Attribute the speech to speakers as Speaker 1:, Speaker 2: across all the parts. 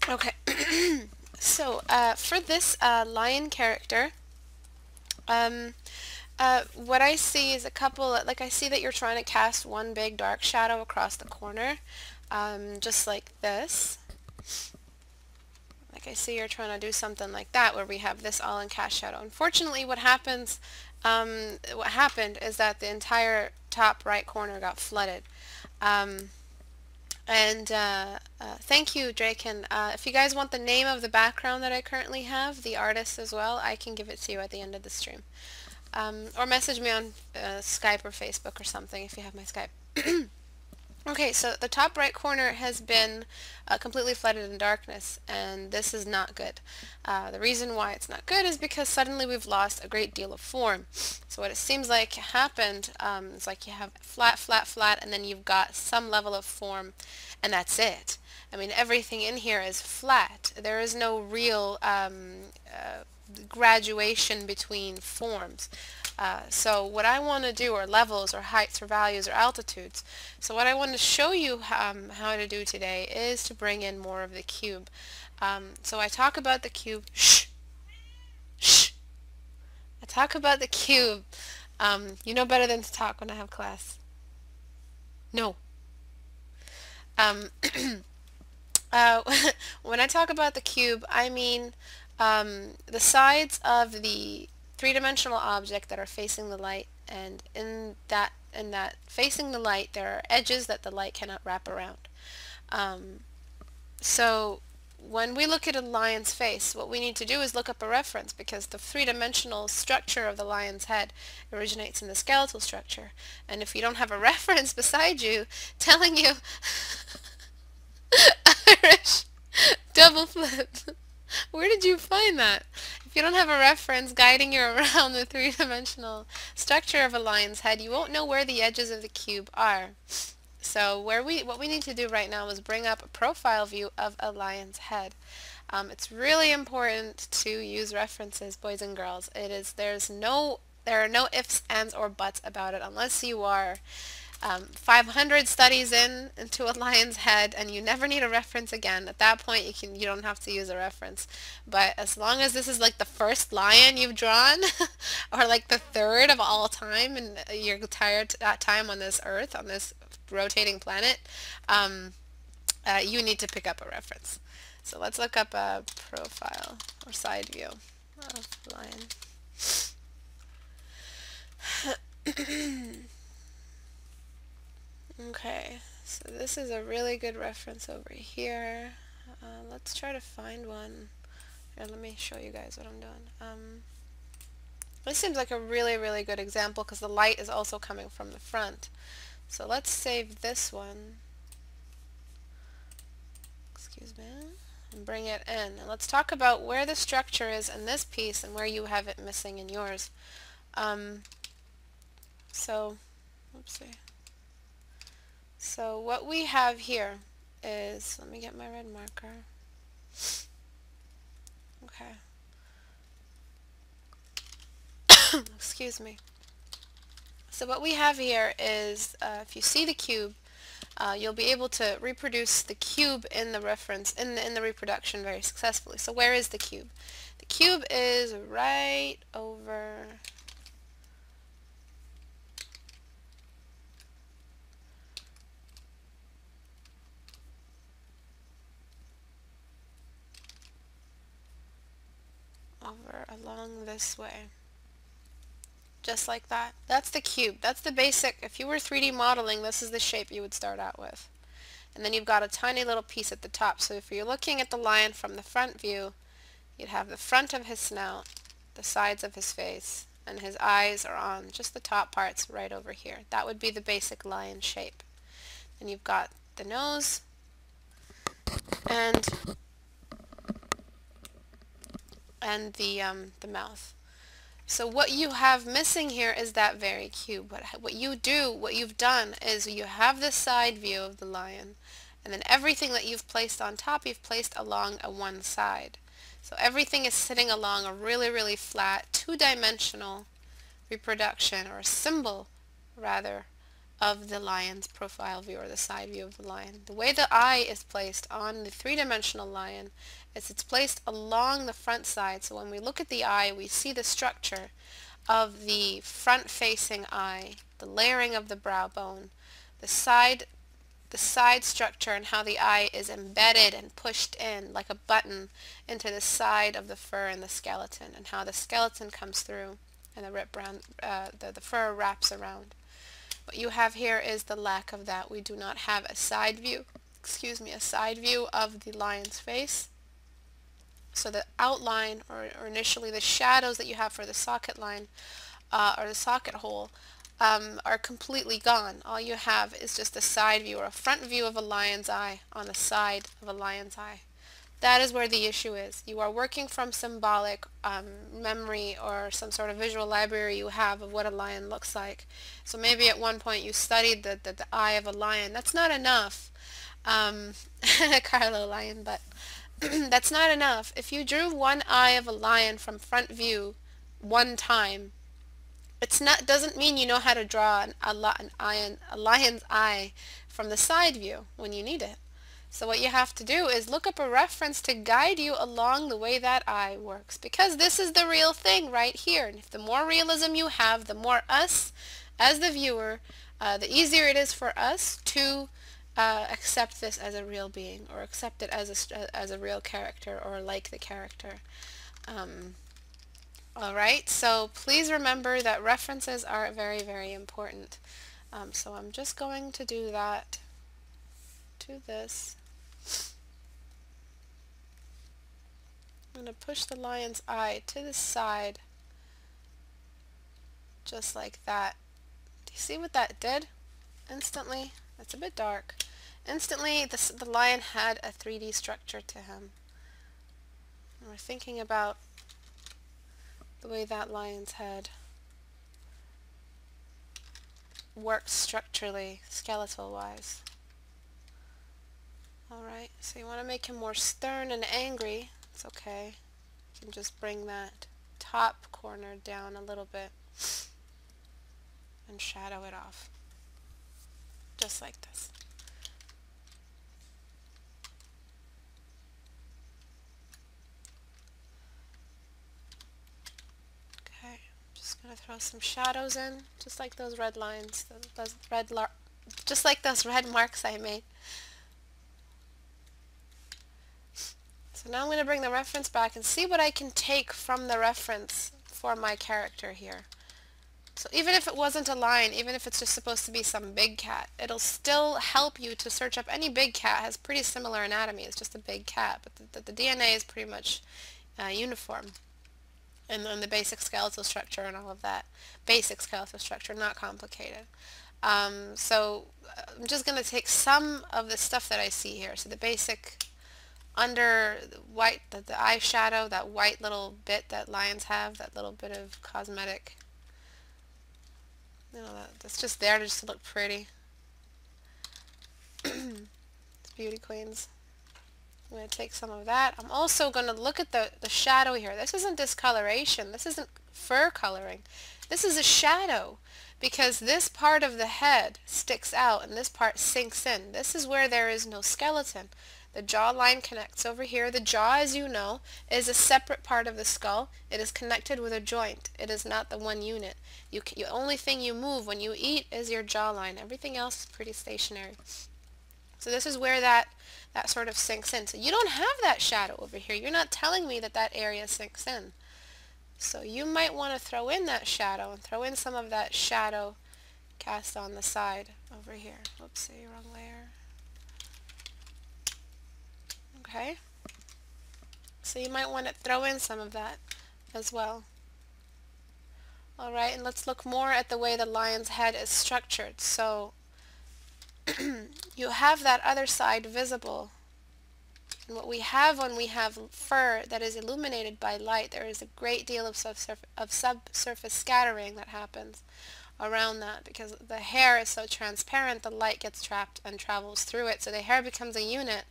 Speaker 1: Okay, so for this lion character, um, what I see is a couple, like I see that you're trying to cast one big dark shadow across the corner, just like this. Like I see you're trying to do something like that where we have this all in cast shadow. Unfortunately, what happened is that the entire top right corner got flooded. Um, Thank you, Drake. And if you guys want the name of the background that I currently have, the artist as well, I can give it to you at the end of the stream. Or message me on Skype or Facebook or something if you have my Skype. Okay, so the top right corner has been completely flooded in darkness, and this is not good. The reason why it's not good is because suddenly we've lost a great deal of form. So what it seems like happened is like you have flat, flat, flat, and then you've got some level of form, and that's it. I mean, everything in here is flat. There is no real graduation between forms. So what I want to do, or levels, or heights, or values, or altitudes. So what I want to show you how to do today is to bring in more of the cube. So I talk about the cube. Shh, shh. I talk about the cube. You know better than to talk when I have class. No. Um, uh, when I talk about the cube, I mean the sides of the three-dimensional object that are facing the light, and in that facing the light there are edges that the light cannot wrap around. Um, so when we look at a lion's face, what we need to do is look up a reference, because the three-dimensional structure of the lion's head originates in the skeletal structure. And if you don't have a reference beside you telling you Irish double flip, where did you find that? If you don't have a reference guiding you around the three-dimensional structure of a lion's head, you won't know where the edges of the cube are. So what we need to do right now is bring up a profile view of a lion's head. It's really important to use references, boys and girls. There are no ifs, ands, or buts about it, unless you are 500 studies into a lion's head and you never need a reference again. At that point you don't have to use a reference. But as long as this is like the first lion you've drawn or like the third of all time in your entire time on this earth, on this rotating planet, you need to pick up a reference. So let's look up a profile or side view of lion. Okay, so this is a really good reference over here. Let's try to find one. Here, let me show you guys what I'm doing. This seems like a really, really good example because the light is also coming from the front. So let's save this one. Excuse me. And bring it in. And let's talk about where the structure is in this piece and where you have it missing in yours. Oopsie. So what we have here is, let me get my red marker. Okay. Excuse me. So what we have here is, if you see the cube, you'll be able to reproduce the cube in the reference, in the reproduction very successfully. So where is the cube? The cube is right over along this way. Just like that. That's the cube. That's the basic. If you were 3D modeling, this is the shape you would start out with. And then you've got a tiny little piece at the top. So if you're looking at the lion from the front view, you'd have the front of his snout, the sides of his face, and his eyes are on just the top parts right over here. That would be the basic lion shape. And you've got the nose and the mouth. So what you have missing here is that very cube. What you've done is you have the side view of the lion, and then everything that you've placed on top, you've placed along one side. So everything is sitting along a really, really flat, two-dimensional reproduction, or a symbol, rather, of the lion's profile view, or the side view of the lion. The way the eye is placed on the three-dimensional lion is it's placed along the front side. So when we look at the eye, we see the structure of the front-facing eye, the layering of the brow bone, the side structure, and how the eye is embedded and pushed in like a button into the side of the fur and the skeleton, and how the skeleton comes through and the fur wraps around. What you have here is the lack of that. We do not have a side view, a side view of the lion's face. So the outline, or initially the shadows that you have for the socket line, or the socket hole, are completely gone. All you have is just a side view, or a front view of a lion's eye on the side of a lion's eye. That is where the issue is. You are working from symbolic memory, or some sort of visual library you have of what a lion looks like. So maybe at one point you studied the eye of a lion. That's not enough. Carlo lion, but that's not enough. If you drew one eye of a lion from front view one time, doesn't mean you know how to draw a lion's eye from the side view when you need it. So what you have to do is look up a reference to guide you along the way that eye works, because this is the real thing right here. And if the more realism you have, the more us as the viewer, the easier it is for us to accept this as a real being, or accept it as a real character, or like the character. Alright, so please remember that references are very, very important. So I'm just going to do that to this. I'm going to push the lion's eye to the side, just like that. Do you see what that did? Instantly, it's a bit dark. Instantly, the lion had a 3D structure to him. And we're thinking about the way that lion's head works structurally, skeletal-wise. Alright, so you want to make him more stern and angry. It's okay. You can just bring that top corner down a little bit and shadow it off. Just like this. Okay, just going to throw some shadows in, just like those red lines, just like those red marks I made. So now I'm going to bring the reference back and see what I can take from the reference for my character here. So even if it wasn't a lion, even if it's just supposed to be some big cat, it'll still help you to search up any big cat. It has pretty similar anatomy. It's just a big cat, but the DNA is pretty much uniform. And then the basic skeletal structure and all of that. Basic skeletal structure, not complicated. So I'm just going to take some of the stuff that I see here. So the basic under the white, the eyeshadow, that white little bit that lions have, that little bit of cosmetic, you know, that's just there just to look pretty. It's beauty queens. I'm going to take some of that. I'm also going to look at the shadow here. This isn't discoloration. This isn't fur coloring. This is a shadow, because this part of the head sticks out and this part sinks in. This is where there is no skeleton. The jawline connects over here. The jaw, as you know, is a separate part of the skull. It is connected with a joint. It is not the one unit. The only thing you move when you eat is your jawline. Everything else is pretty stationary. So this is where that sort of sinks in. So you don't have that shadow over here. You're not telling me that that area sinks in. So you might want to throw in that shadow, and throw in some of that shadow cast on the side over here. Oopsie, wrong layer. Okay, so you might want to throw in some of that as well. Alright, and let's look more at the way the lion's head is structured. So you have that other side visible. And what we have when we have fur that is illuminated by light, there is a great deal of subsurface scattering that happens around that, because the hair is so transparent, the light gets trapped and travels through it. So the hair becomes a unit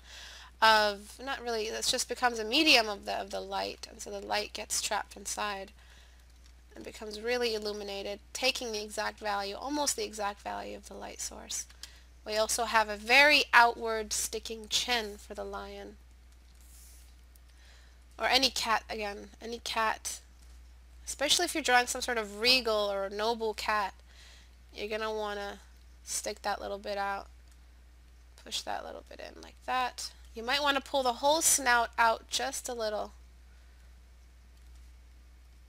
Speaker 1: of, not really, it just becomes a medium of the light, and so the light gets trapped inside. and becomes really illuminated, taking the exact value, almost the exact value of the light source. We also have a very outward sticking chin for the lion. Or any cat, again, any cat. Especially if you're drawing some sort of regal or noble cat, you're going to want to stick that little bit out. Push that little bit in like that. You might want to pull the whole snout out just a little.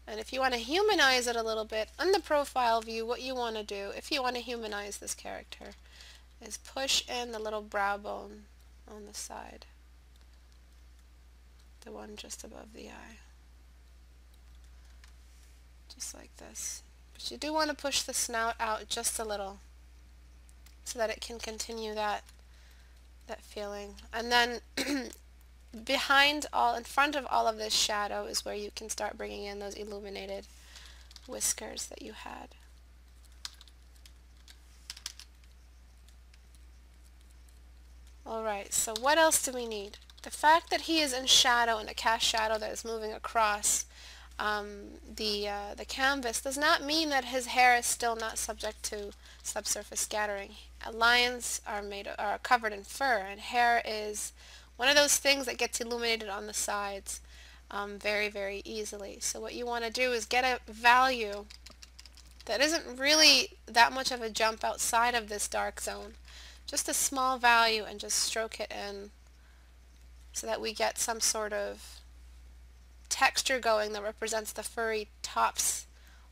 Speaker 1: And if you want to humanize it a little bit, on the profile view, what you want to do, if you want to humanize this character, is push in the little brow bone on the side. The one just above the eye. Just like this. But you do want to push the snout out just a little so that it can continue that feeling. And then in front of all of this shadow is where you can start bringing in those illuminated whiskers that you had. Alright, so what else do we need? The fact that he is in shadow, in a cast shadow that is moving across the canvas, does not mean that his hair is still not subject to subsurface scattering. Lions are covered in fur, and hair is one of those things that gets illuminated on the sides very, very easily. So what you want to do is get a value that isn't really that much of a jump outside of this dark zone. Just a small value, and just stroke it in so that we get some sort of texture going that represents the furry tops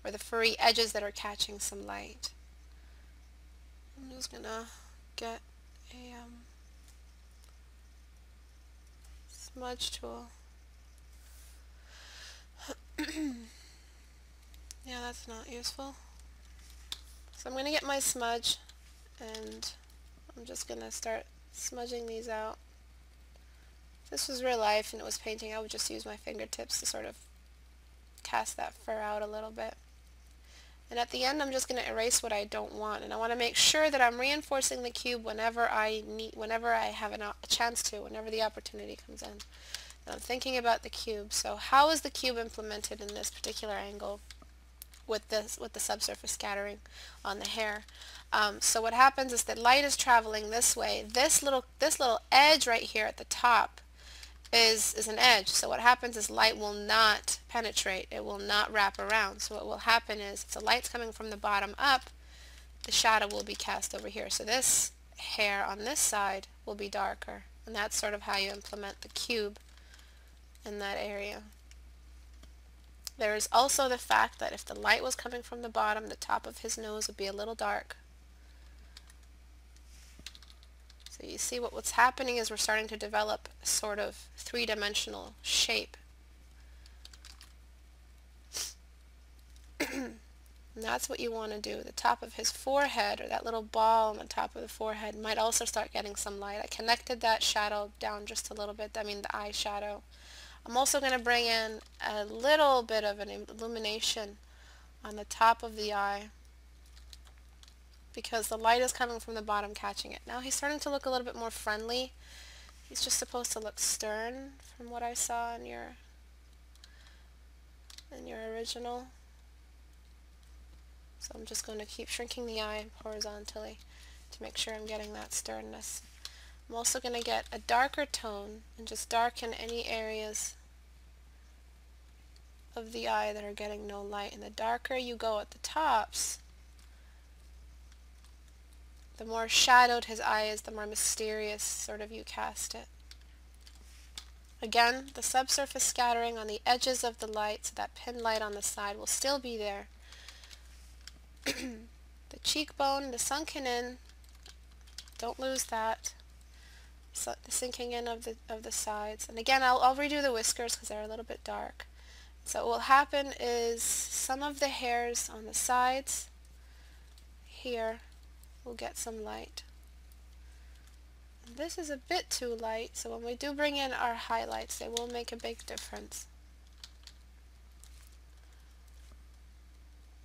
Speaker 1: or the furry edges that are catching some light. I'm just gonna get a smudge tool. Yeah, that's not useful. So I'm gonna get my smudge, and I'm just gonna start smudging these out. If this was real life and it was painting, I would just use my fingertips to sort of cast that fur out a little bit. And at the end, I'm just going to erase what I don't want, and I want to make sure that I'm reinforcing the cube whenever I have a chance to, whenever the opportunity comes in. And I'm thinking about the cube. So how is the cube implemented in this particular angle with the subsurface scattering on the hair? So what happens is that light is traveling this way. This little edge right here at the top is an edge. So what happens is light will not penetrate. It will not wrap around. So what will happen is if the light's coming from the bottom up, the shadow will be cast over here. So this hair on this side will be darker. And that's sort of how you implement the cube in that area. There is also the fact that if the light was coming from the bottom, the top of his nose would be a little dark. So you see what's happening is we're starting to develop a sort of three-dimensional shape. And that's what you want to do. The top of his forehead, or that little ball on the top of the forehead, might also start getting some light. I connected that shadow down just a little bit, I mean the eye shadow. I'm also going to bring in a little bit of an illumination on the top of the eye, because the light is coming from the bottom catching it. Now he's starting to look a little bit more friendly. He's just supposed to look stern from what I saw in your original. So I'm just going to keep shrinking the eye horizontally to make sure I'm getting that sternness. I'm also going to get a darker tone and just darken any areas of the eye that are getting no light. And the darker you go at the tops, the more shadowed his eye is, the more mysterious sort of you cast it. Again, the subsurface scattering on the edges of the light, so that pin light on the side will still be there. The cheekbone, the sunken in, don't lose that. So the sinking in of the sides. And again, I'll redo the whiskers because they're a little bit dark. So what will happen is some of the hairs on the sides here will get some light. And this is a bit too light, so when we do bring in our highlights, they will make a big difference.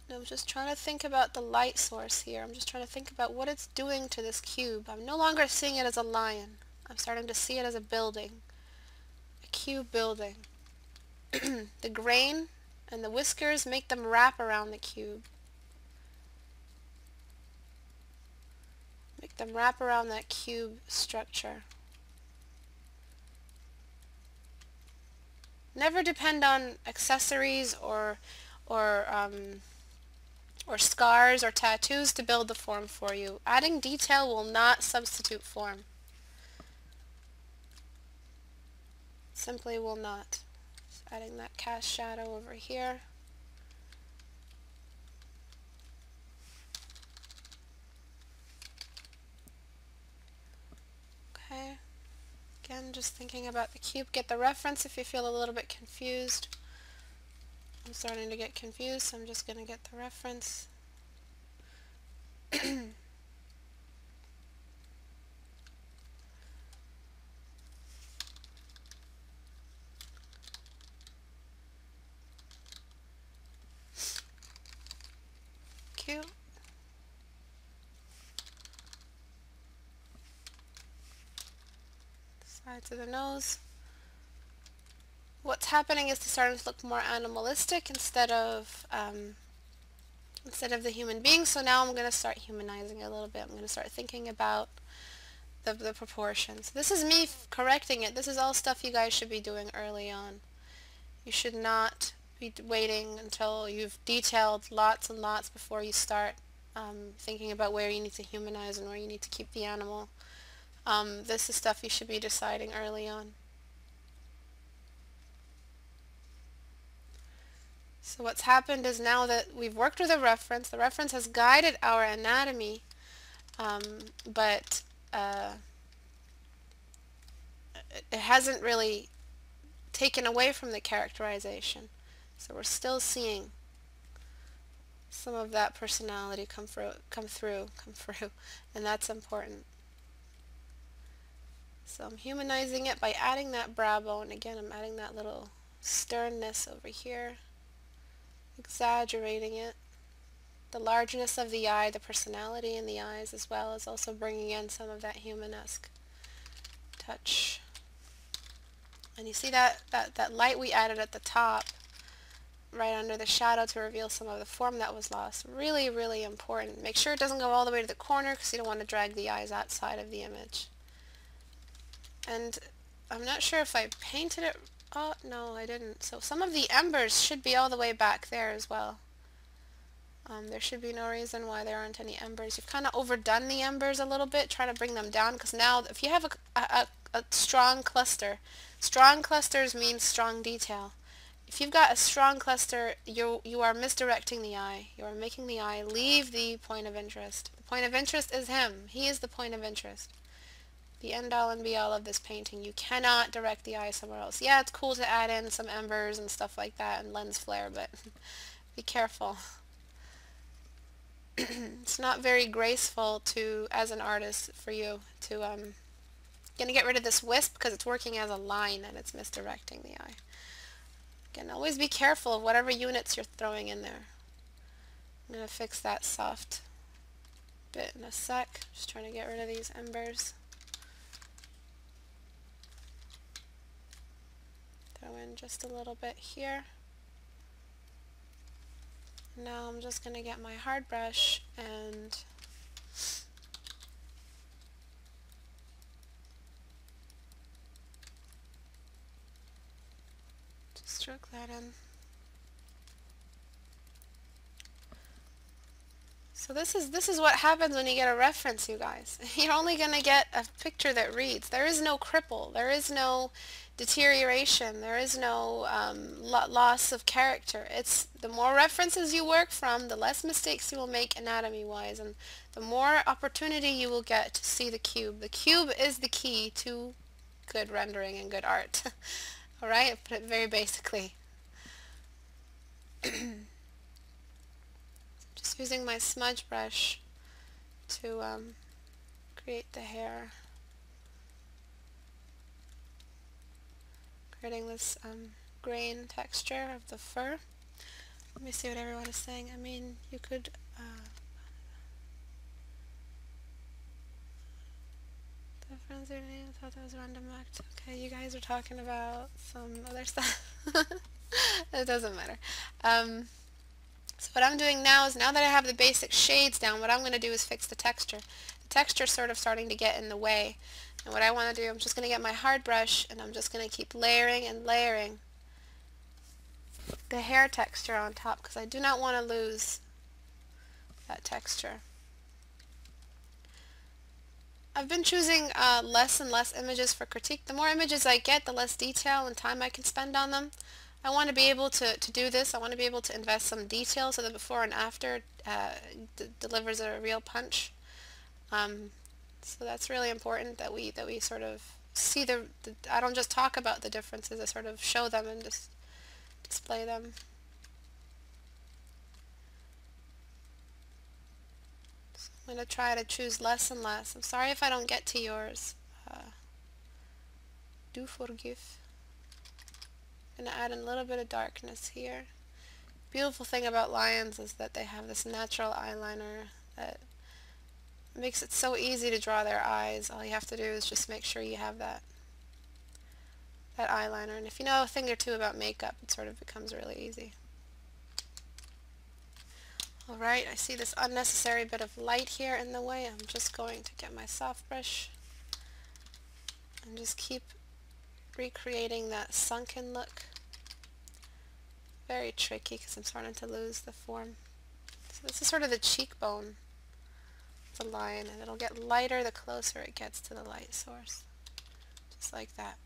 Speaker 1: And I'm just trying to think about the light source here. I'm just trying to think about what it's doing to this cube. I'm no longer seeing it as a lion. I'm starting to see it as a building, a cube building. The grain And the whiskers, make them wrap around the cube. Make them wrap around that cube structure. Never depend on accessories or scars or tattoos to build the form for you. Adding detail will not substitute form. Simply will not. Just adding that cast shadow over here. Okay. Again, just thinking about the cube. Get the reference if you feel a little bit confused. I'm starting to get confused, so I'm just going to get the reference. Cute. Sides of the nose. What's happening is it's starting to look more animalistic instead of the human being. So now I'm going to start humanizing it a little bit. I'm going to start thinking about the proportions. This is me correcting it. This is all stuff you guys should be doing early on. You should not be waiting until you've detailed lots and lots before you start thinking about where you need to humanize and where you need to keep the animal. This is stuff you should be deciding early on. So what's happened is now that we've worked with a reference, the reference has guided our anatomy, but it hasn't really taken away from the characterization. So we're still seeing some of that personality come through, and that's important. So I'm humanizing it by adding that brow bone. Again, I'm adding that little sternness over here, exaggerating it. The largeness of the eye, the personality in the eyes as well, is also bringing in some of that humanesque touch. And you see that light we added at the top, right under the shadow to reveal some of the form that was lost. Really, really important. Make sure it doesn't go all the way to the corner because you don't want to drag the eyes outside of the image. And I'm not sure if I painted it. Oh, no, I didn't. So some of the embers should be all the way back there as well. There should be no reason why there aren't any embers. You've kind of overdone the embers a little bit, trying to bring them down, because now if you have a strong cluster, strong clusters mean strong detail. If you've got a strong cluster, you are misdirecting the eye. You are making the eye leave the point of interest. The point of interest is him. He is the point of interest. The end all and be all of this painting. You cannot direct the eye somewhere else. Yeah, it's cool to add in some embers and stuff like that and lens flare, but be careful. It's not very graceful as an artist for you to gonna get rid of this wisp because it's working as a line and it's misdirecting the eye. Again, always be careful of whatever units you're throwing in there. I'm gonna fix that soft bit in a sec. Just trying to get rid of these embers. Throw in just a little bit here. Now I'm just going to get my hard brush and just stroke that in. So this is what happens when you get a reference, you guys. You're only going to get a picture that reads. There is no cripple. There is no deterioration. There is no loss of character. It's the more references you work from, the less mistakes you will make anatomy-wise, and the more opportunity you will get to see the cube. The cube is the key to good rendering and good art. Alright, put it very basically. Just using my smudge brush to create the hair. Creating this grain texture of the fur. Let me see what everyone is saying. I mean, you could the friends are I thought that was a random act. Okay, you guys are talking about some other stuff. It doesn't matter. So what I'm doing now is, now that I have the basic shades down, what I'm going to do is fix the texture. The texture is sort of starting to get in the way. And what I want to do, I'm just going to get my hard brush and I'm just going to keep layering and layering the hair texture on top because I do not want to lose that texture. I've been choosing less and less images for critique. The more images I get, the less detail and time I can spend on them. I want to be able to do this. I want to be able to invest some detail so that before and after delivers a real punch. So that's really important that we sort of see I don't just talk about the differences, I sort of show them and just display them. So I'm going to try to choose less and less. I'm sorry if I don't get to yours. Do forgive. I'm going to add a little bit of darkness here. Beautiful thing about lions is that they have this natural eyeliner that makes it so easy to draw their eyes. All you have to do is just make sure you have that eyeliner, and if you know a thing or two about makeup, it sort of becomes really easy. Alright, I see this unnecessary bit of light here in the way. I'm just going to get my soft brush and just keep recreating that sunken look. Very tricky because I'm starting to lose the form. So this is sort of the cheekbone of the lion, and it'll get lighter the closer it gets to the light source. Just like that.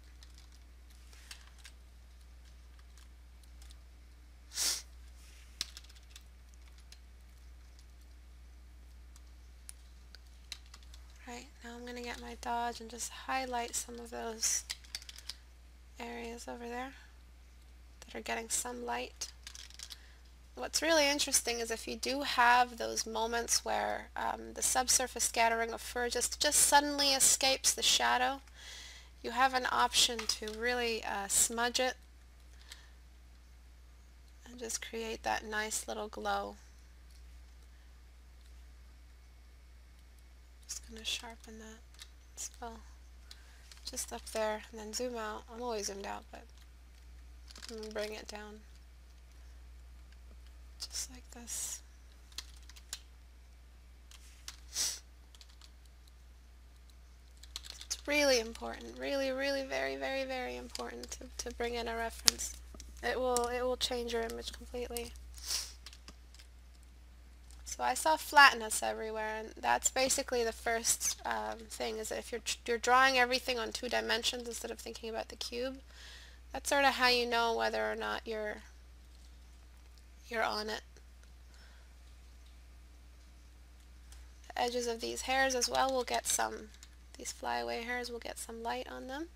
Speaker 1: Right, now I'm going to get my dodge and just highlight some of those areas over there that are getting some light. What's really interesting is if you do have those moments where the subsurface scattering of fur just suddenly escapes the shadow, you have an option to really smudge it and just create that nice little glow. Just going to sharpen that as well. Just up there, and then zoom out. I'm always zoomed out, but I'm going to bring it down. Just like this. It's really important, really, really very, very, very important to bring in a reference. It will change your image completely. So I saw flatness everywhere, and that's basically the first thing, is that if you're drawing everything on 2 dimensions instead of thinking about the cube, that's sort of how you know whether or not you're on it. The edges of these hairs as well will get some, these flyaway hairs will get some light on them.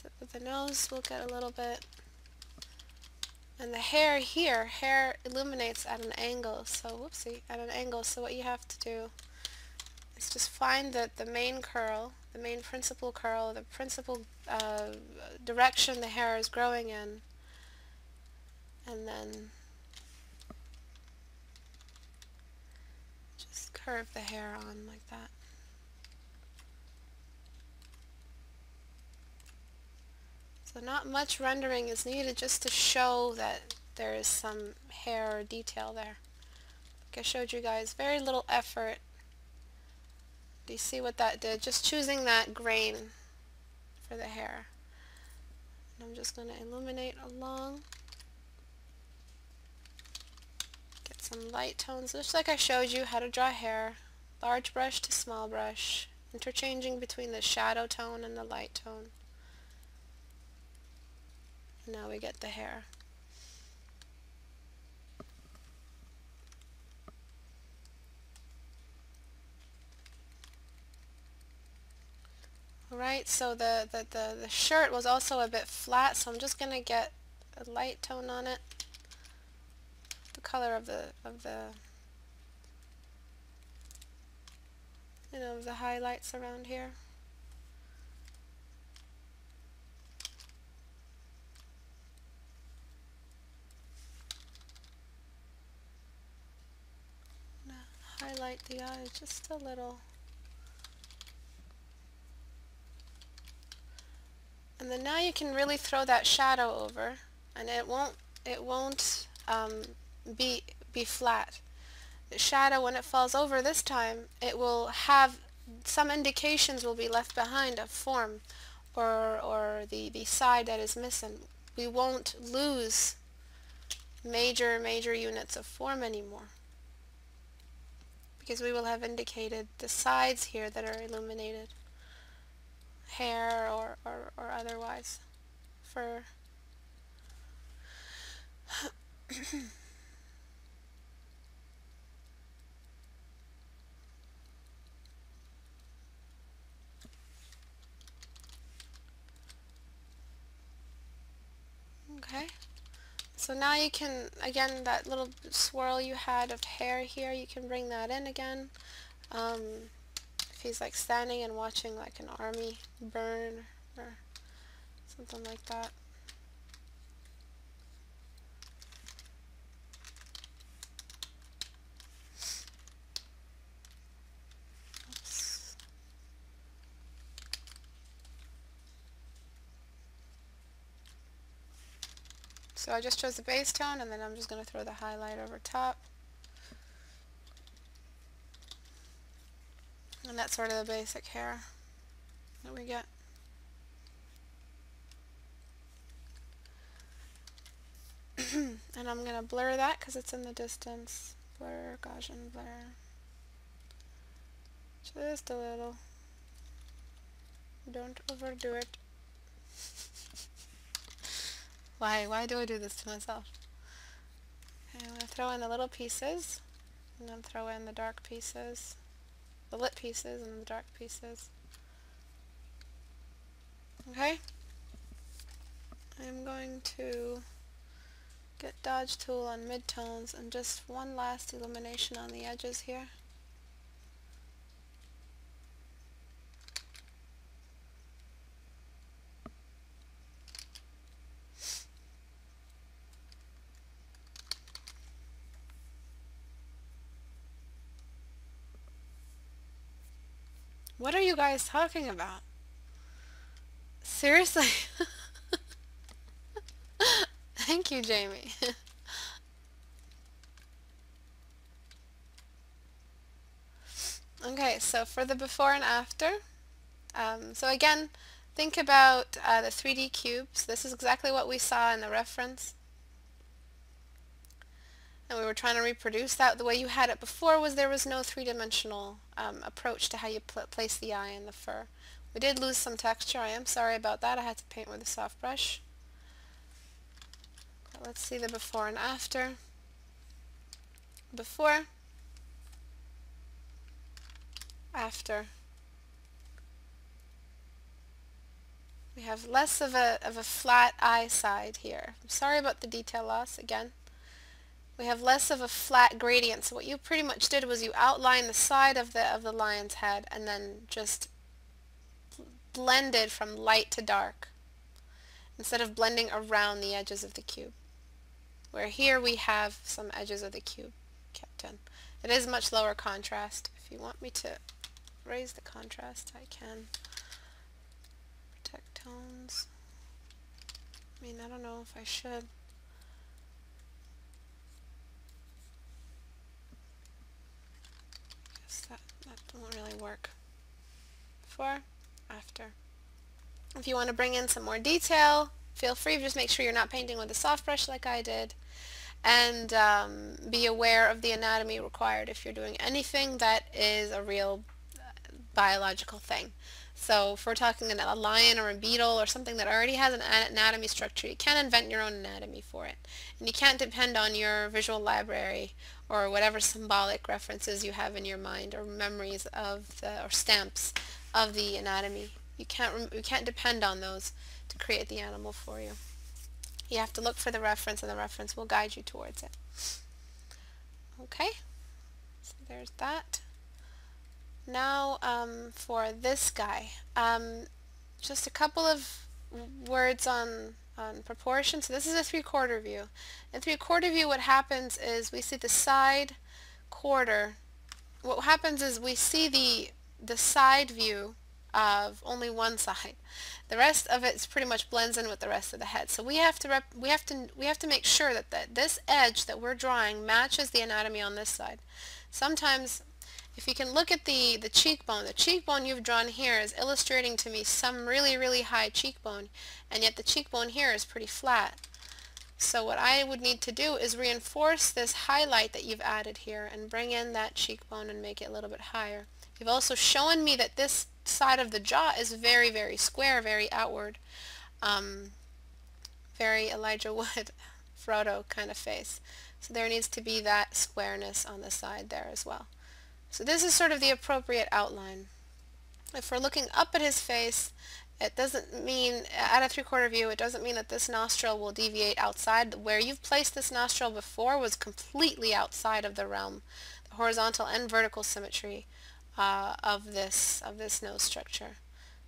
Speaker 1: Tip of the nose will get a little bit. And the hair here, hair illuminates at an angle, so whoopsie, at an angle, so what you have to do is just find the main curl, the main principal curl, the principal direction the hair is growing in, and then just curve the hair on like that. So not much rendering is needed, just to show that there is some hair or detail there. Like I showed you guys, very little effort. Do you see what that did? Just choosing that grain for the hair. And I'm just going to illuminate along. Get some light tones, just like I showed you how to draw hair. Large brush to small brush, interchanging between the shadow tone and the light tone. And now we get the hair. Alright, so the shirt was also a bit flat, so I'm just going to get a light tone on it. The color of the the highlights around here. Highlight the eye just a little. And then now you can really throw that shadow over, and it won't be flat. The shadow, when it falls over this time, it will have some indications will be left behind of form, or the side that is missing. We won't lose major units of form anymore, because we will have indicated the sides here that are illuminated, hair or otherwise, fur. Okay, so now you can, again, that little swirl you had of hair here, you can bring that in again. If he's like standing and watching like an army burn or something like that. Oops. So I just chose the base tone, and then I'm just going to throw the highlight over top. And that's sort of the basic hair that we get. And I'm going to blur that because it's in the distance. Blur, Gaussian blur. Just a little. Don't overdo it. Why do I do this to myself? Okay, I'm going to throw in the little pieces, and then throw in the dark pieces, the lit pieces and the dark pieces. Okay? I'm going to get Dodge tool on midtones and just one last illumination on the edges here. What are you guys talking about? Seriously? Thank you, Jamie. Okay, so for the before and after, so again, think about the 3D cubes. This is exactly what we saw in the reference. And we were trying to reproduce that. The way you had it before was there was no three-dimensional approach to how you place the eye and the fur. We did lose some texture. I am sorry about that. I had to paint with a soft brush. But let's see the before and after. Before. After. We have less of a flat eye side here. I'm sorry about the detail loss again. We have less of a flat gradient. So what you pretty much did was you outlined the side of the lion's head and then just blended from light to dark instead of blending around the edges of the cube. Where here we have some edges of the cube kept in. It is much lower contrast. If you want me to raise the contrast, I can. Protect tones. I mean, I don't know if I should. Guess that won't really work. Before, after. If you want to bring in some more detail, feel free. Just make sure you're not painting with a soft brush like I did. And be aware of the anatomy required if you're doing anything that is a real biological thing. So if we're talking a lion or a beetle or something that already has an anatomy structure, you can't invent your own anatomy for it. And you can't depend on your visual library or whatever symbolic references you have in your mind or memories of or stamps of the anatomy. You can't depend on those to create the animal for you. You have to look for the reference, and the reference will guide you towards it. Okay, so there's that. Now for this guy, just a couple of words on proportion. So this is a 3/4 view. In 3/4 view, what happens is we see the side quarter. What happens is we see the side view of only one side. The rest of it pretty much blends in with the rest of the head. So we have to make sure that this edge that we're drawing matches the anatomy on this side. Sometimes, if you can look at the cheekbone you've drawn here is illustrating to me some really, really high cheekbone, and yet the cheekbone here is pretty flat. So what I would need to do is reinforce this highlight that you've added here and bring in that cheekbone and make it a little bit higher. You've also shown me that this side of the jaw is very, very square, very outward, very Elijah Wood, Frodo kind of face. So there needs to be that squareness on the side there as well. So this is sort of the appropriate outline. If we're looking up at his face, it doesn't mean, at a three-quarter view, it doesn't mean that this nostril will deviate outside. Where you've placed this nostril before was completely outside of the realm, the horizontal and vertical symmetry of this nose structure.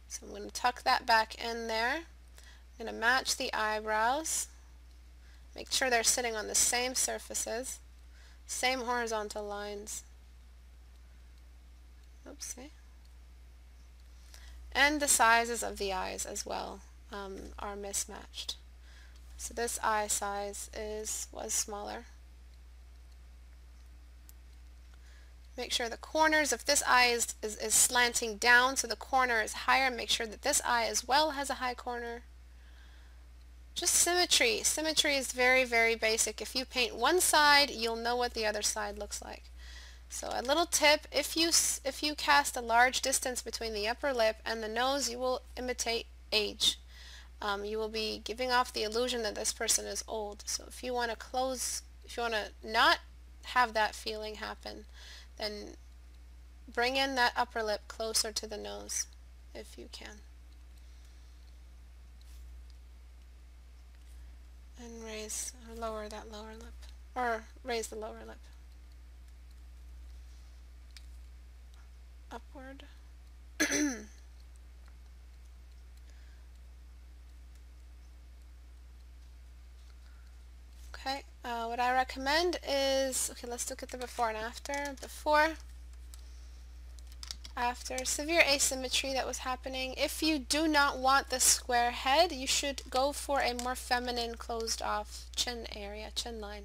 Speaker 1: So I'm going to tuck that back in there. I'm going to match the eyebrows. Make sure they're sitting on the same surfaces, same horizontal lines. Oopsie. And the sizes of the eyes as well are mismatched. So this eye size was smaller. Make sure the corners, if this eye is slanting down so the corner is higher, make sure that this eye as well has a high corner. Just symmetry. Symmetry is very, very basic. If you paint one side, you'll know what the other side looks like. So a little tip, if you cast a large distance between the upper lip and the nose, you will imitate age. You will be giving off the illusion that this person is old. So if you want to not have that feeling happen, then bring in that upper lip closer to the nose if you can. And raise or lower that lower lip, or raise the lower lip upward. Okay, what I recommend is, okay, let's look at the before and after. Before, after, severe asymmetry that was happening. If you do not want the square head, you should go for a more feminine closed off chin area, chin line.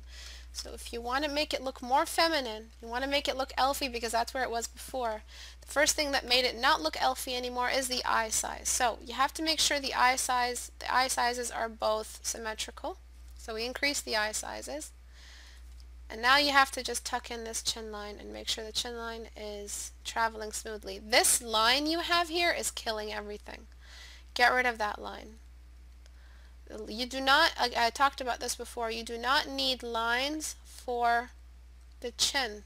Speaker 1: So if you want to make it look more feminine, you want to make it look elfy because that's where it was before, the first thing that made it not look elfy anymore is the eye size. So you have to make sure the eye sizes are both symmetrical. So we increase the eye sizes. And now you have to just tuck in this chin line and make sure the chin line is traveling smoothly. This line you have here is killing everything. Get rid of that line. You do not, I talked about this before, you do not need lines for the chin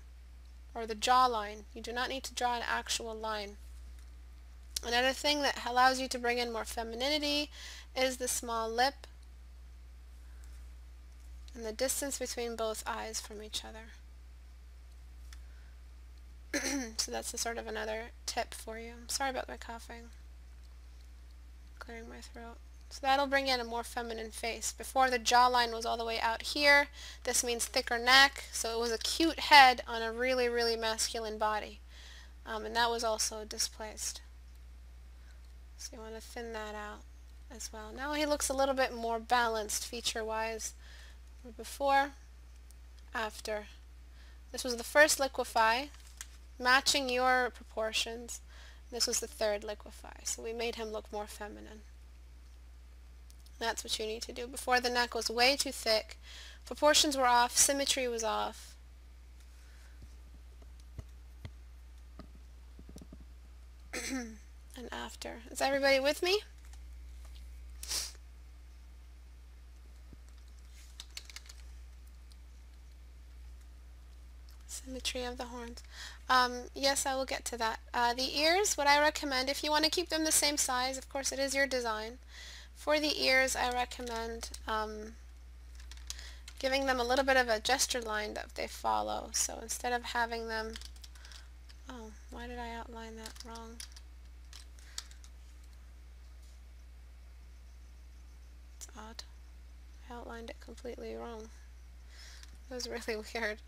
Speaker 1: or the jawline. You do not need to draw an actual line. Another thing that allows you to bring in more femininity is the small lip and the distance between both eyes from each other. So that's a sort of another tip for you. I'm sorry about my coughing. Clearing my throat. So that'll bring in a more feminine face. Before, the jawline was all the way out here. This means thicker neck, so it was a cute head on a really, really masculine body. And that was also displaced. So you want to thin that out as well. Now he looks a little bit more balanced feature-wise. Before, after. This was the first liquefy, matching your proportions. This was the third liquefy, so we made him look more feminine. That's what you need to do. Before, the neck was way too thick, proportions were off, symmetry was off. And after. Is everybody with me? Symmetry of the horns. Yes, I will get to that. The ears, what I recommend, if you want to keep them the same size, of course it is your design. For the ears, I recommend giving them a little bit of a gesture line that they follow. So instead of having them, oh, why did I outline that wrong? It's odd. I outlined it completely wrong. It was really weird.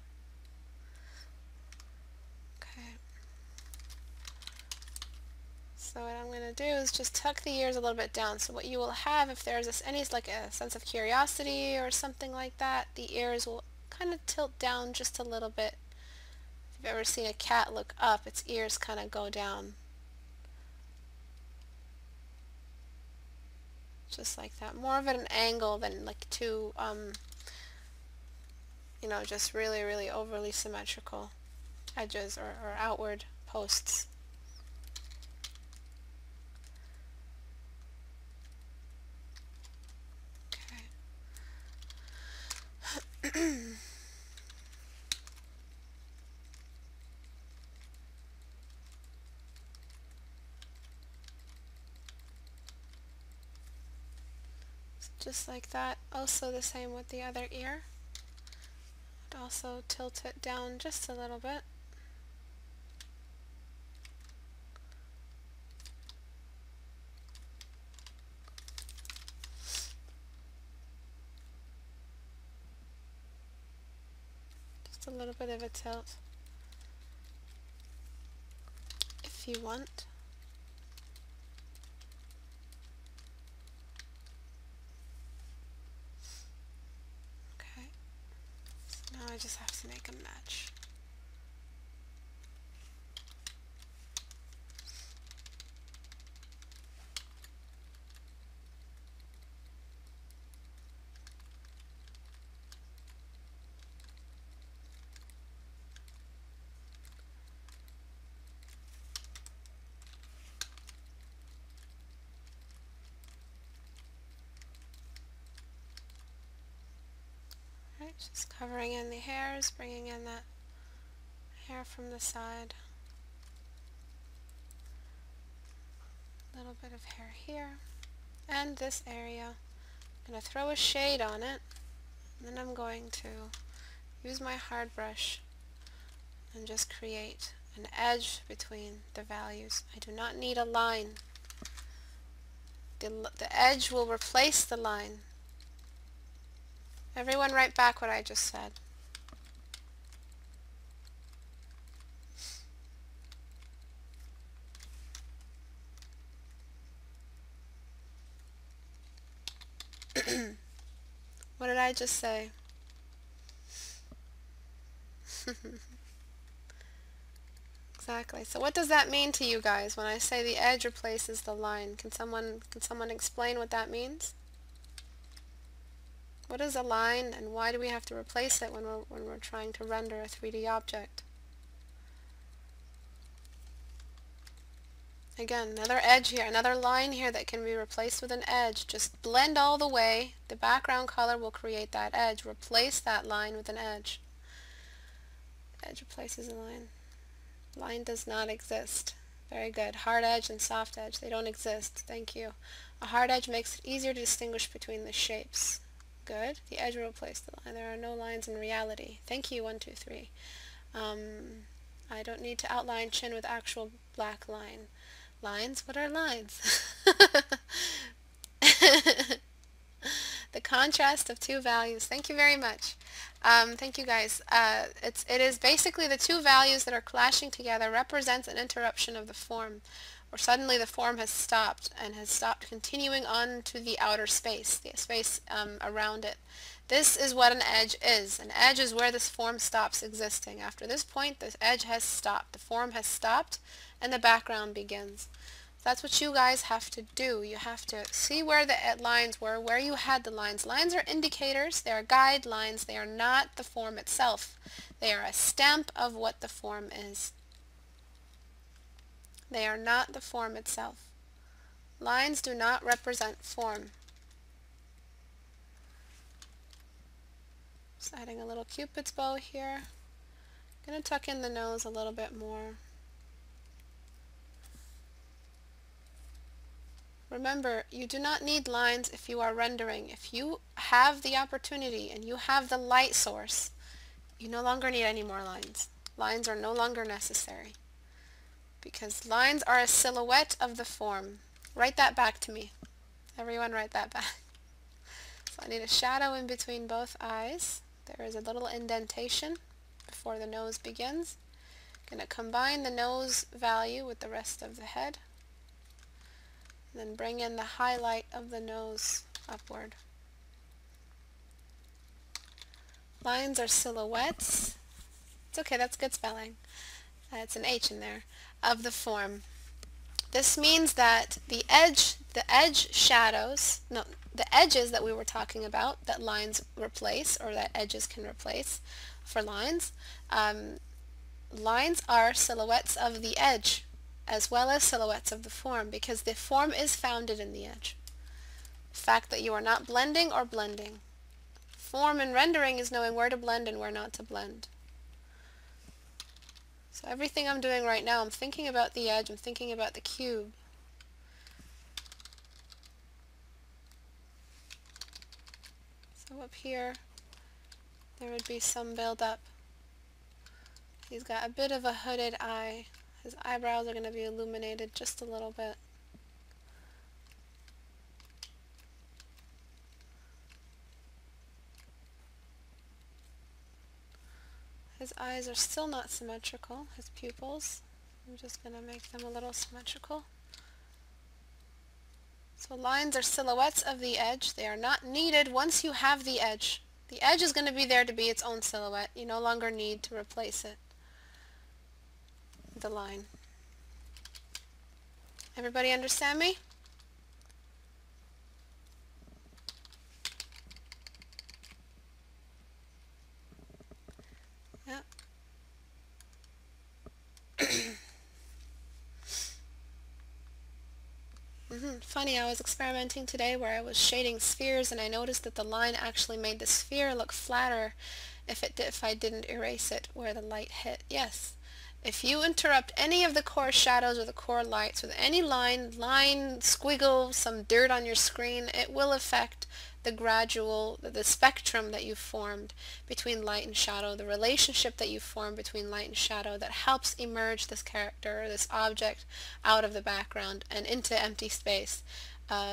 Speaker 1: So what I'm going to do is just tuck the ears a little bit down. So what you will have, if there's any like a sense of curiosity or something like that, the ears will kind of tilt down just a little bit. If you've ever seen a cat look up, its ears kind of go down. Just like that. More of an angle than like too, you know, just really, really overly symmetrical edges or outward posts. Okay. Just like that. Also the same with the other ear. And also tilt it down just a little bit. Just a little bit of a tilt if you want. Okay. So now I just have to make a match. Right, just covering in the hairs, bringing in that hair from the side. A little bit of hair here. And this area. I'm going to throw a shade on it. And then I'm going to use my hard brush and just create an edge between the values. I do not need a line. The edge will replace the line. Everyone write back what I just said. What did I just say? Exactly. So what does that mean to you guys when I say the edge replaces the line? Can someone explain what that means? What is a line and why do we have to replace it when we're trying to render a 3D object? Again, another edge here, another line here that can be replaced with an edge. Just blend all the way. The background color will create that edge. Replace that line with an edge. Edge replaces a line. Line does not exist. Very good. Hard edge and soft edge, they don't exist. Thank you. A hard edge makes it easier to distinguish between the shapes. Good. The edge will replace the line. There are no lines in reality. Thank you, 1, 2, 3. I don't need to outline chin with actual black line. Lines? What are lines? The contrast of two values. Thank you very much. Thank you guys. It is basically the two values that are clashing together represents an interruption of the form, or suddenly the form has stopped and has stopped continuing on to the outer space, the space around it. This is what an edge is. An edge is where this form stops existing. After this point, this edge has stopped. The form has stopped and the background begins. That's what you guys have to do. You have to see where the lines were, where you had the lines. Lines are indicators. They are guidelines. They are not the form itself. They are a stamp of what the form is. They are not the form itself. Lines do not represent form. Just adding a little cupid's bow here. I'm going to tuck in the nose a little bit more. Remember, you do not need lines if you are rendering. If you have the opportunity and you have the light source, you no longer need any more lines. Lines are no longer necessary because lines are a silhouette of the form. Write that back to me. Everyone write that back. So I need a shadow in between both eyes. There is a little indentation before the nose begins. I'm going to combine the nose value with the rest of the head. And then bring in the highlight of the nose upward. Lines are silhouettes. It's okay, that's good spelling. It's an H in there. Of the form. This means that the edges that we were talking about, that lines replace, or that edges can replace for lines, lines are silhouettes of the edge, as well as silhouettes of the form, because the form is founded in the edge. The fact that you are not blending or blending. Form in rendering is knowing where to blend and where not to blend. So everything I'm doing right now, I'm thinking about the edge, I'm thinking about the cube. So up here, there would be some build-up. He's got a bit of a hooded eye. His eyebrows are going to be illuminated just a little bit. His eyes are still not symmetrical, his pupils. I'm just going to make them a little symmetrical. So lines are silhouettes of the edge. They are not needed once you have the edge. The edge is going to be there to be its own silhouette. You no longer need to replace it. The line. Everybody understand me? Yeah. Funny, I was experimenting today where I was shading spheres and I noticed that the line actually made the sphere look flatter if I didn't erase it where the light hit. Yes. If you interrupt any of the core shadows or the core lights with any line, squiggle, some dirt on your screen, it will affect the spectrum that you've formed between light and shadow, the relationship that you've formed between light and shadow that helps emerge this character or this object out of the background and into empty space,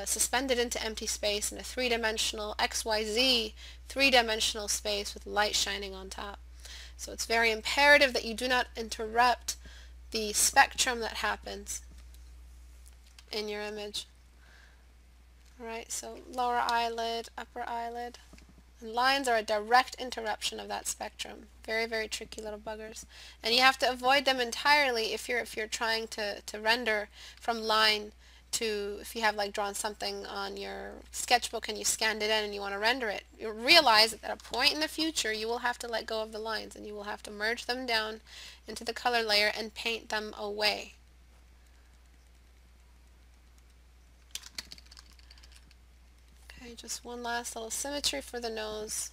Speaker 1: suspended into empty space in a three-dimensional XYZ three-dimensional space with light shining on top. So it's very imperative that you do not interrupt the spectrum that happens in your image. Alright, so lower eyelid, upper eyelid. And lines are a direct interruption of that spectrum. Very, very tricky little buggers. And you have to avoid them entirely if you're trying to render from line to, if you have like drawn something on your sketchbook and you scanned it in and you want to render it. You realize that at a point in the future you will have to let go of the lines and you will have to merge them down into the color layer and paint them away. Okay, just one last little symmetry for the nose.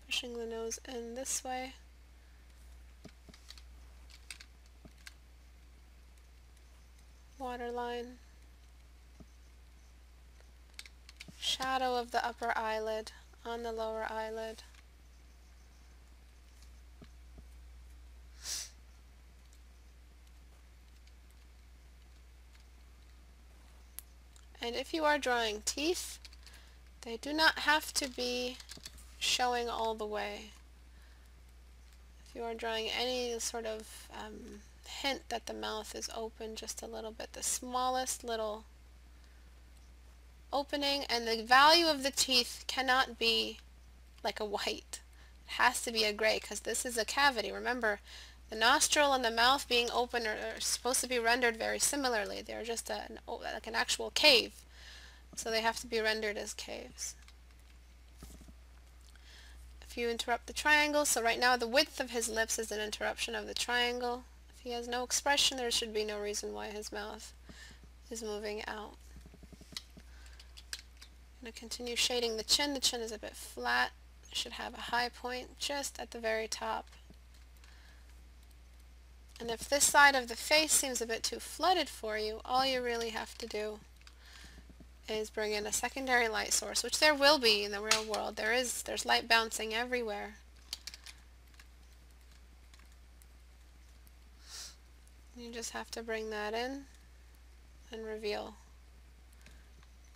Speaker 1: Pushing the nose in this way. Waterline. Shadow of the upper eyelid on the lower eyelid. And if you are drawing teeth, they do not have to be showing all the way. If you are drawing any sort of hint that the mouth is open just a little bit, the smallest little opening, and the value of the teeth cannot be like a white. It has to be a gray because this is a cavity. Remember, the nostril and the mouth being open are supposed to be rendered very similarly. They're just like an actual cave. So they have to be rendered as caves. If you interrupt the triangle, so right now the width of his lips is an interruption of the triangle. If he has no expression, there should be no reason why his mouth is moving out. I'm going to continue shading the chin. The chin is a bit flat. It should have a high point just at the very top. And if this side of the face seems a bit too flooded for you, all you really have to do is bring in a secondary light source, which there will be in the real world. There's light bouncing everywhere. You just have to bring that in and reveal